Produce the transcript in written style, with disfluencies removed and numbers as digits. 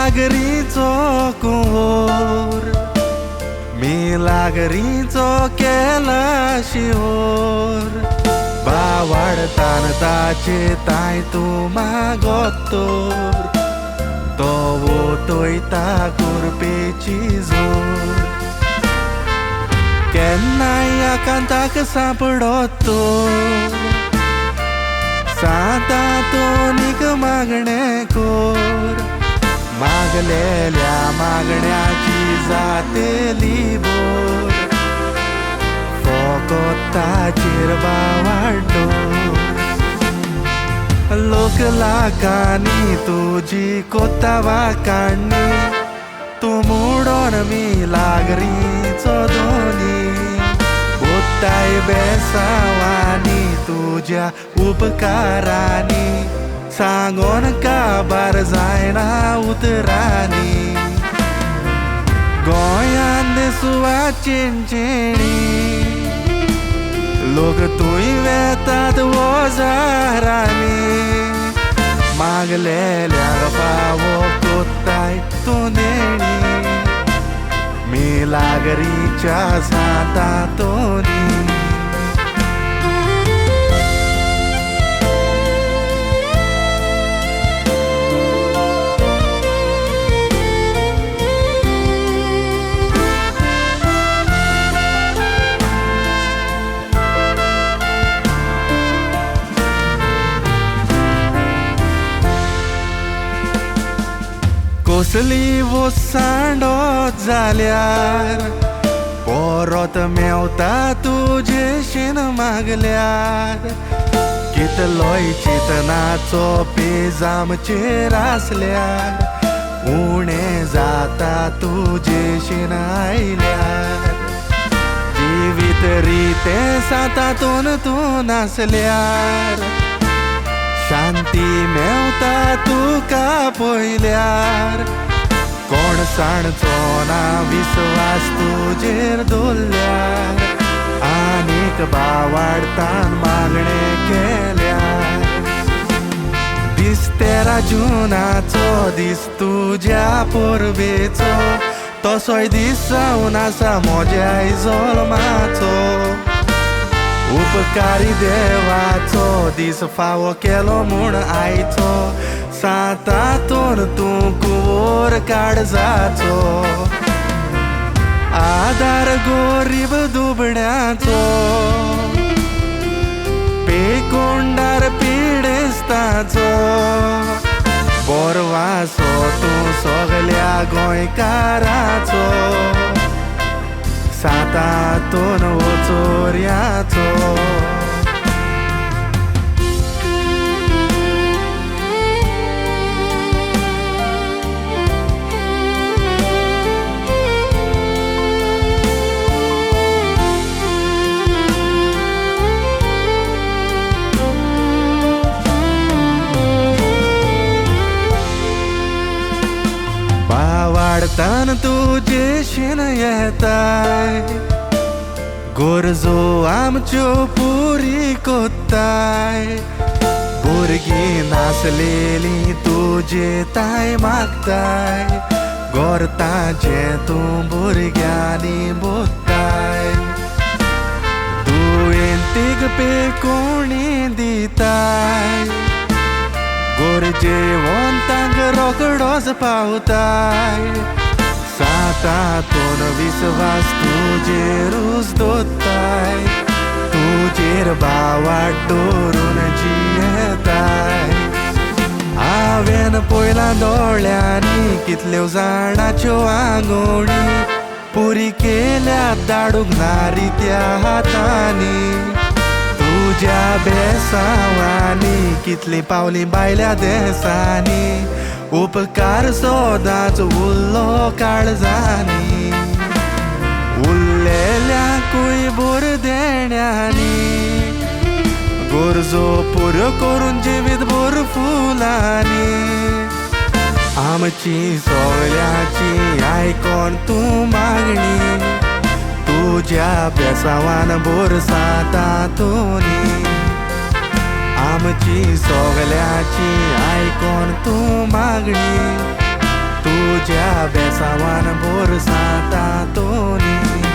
लागरीचो कुंवर मी लागरीचो केला शिहोर बावाडतान ताचे ताय तूं मागोतोर तो वोतोयता कुरपेची जोर केन्नाय आकांताक सांपडोतो साता तोनीक मागणें कोर मागलेल्या मागण्याची जातेली बोर फोकोताचेर बावाडलो लोक लागांनी तुजी कोतावा काडणी तूं मोडोन मी लागरीचो दोनी बोत्ताय बेसावानी तुज्या उपकारांनी सांगोन काबार जायना उतरांनी गोंयांत देसुवा चिंचेणी लोक तुय वेतात वोजारांनी मागलेल्या फावो कोत्ताय तूं देणी मी लागरीच्या साता तोनी कसली वोसांडो जाल्यार परत मेवता तुजेशीन मागल्यार कितलोय चितनाचो पेज आमचेर आसल्यार उणें जाता तुजेशीन आयल्यार जिवीत रितें सातातून तूं नासल्यार शांती मेवता तुका पयल्यार कोण सांडचो ना विस्वास तुजेर दवरल्यार आनीक बावाडतान मागणें केल्यार दीस 13 जूनाचो दीस तुज्या पोरबेचो तसोय दीस जावन आसा म्हज्याय जल्माचो उपकारी देवाचो दीस फावो केलो म्हूण आयचो सातातून तूं कुंवर काळजाचो आदार गोरीब दुबड्याचो पेकोंडार पिडेस्ताचो बोरवासो तूं सगल्या गोंयकाराचो सातातून वचोऱ्याचो बावाडतान तुजेशीन येताय गोरजो आमच्यो पुरी कोत्ताय भुरगीं नासलेलीं तुजे ताय मागताय गोरताचें तूं भुरग्यांनी बोत्ताय दुयेंतीक पेकोणी दिताय गोरजेवंतांक रोकडोच पावताय सातातून विस्वास तुजेरूच दोत्ताय तुजेर बावाड दवरून जियेताय हांवेन पयलां दोळ्यांनी कितल्यो जाणांच्यो आंगोणी पुरी केल्या धाडूंक ना रित्या हातांनी तुज्या बेसांवांनी कितलीं पावलीं बायल्या देसांनी उपकार सोदांच उरलो काळजांनी उरलेल्याकूय बोर देण्यांनी गोरजो पुऱ्यो करून जिवीत भर फुलांनी आमची सगळ्याची आयकोन तूं मागणी तुज्या बेसांवान बोर सातातोनी आमची सगळ्याची आयकोन तूं मागणी तुझ्या बेसावान बोर सातातोनी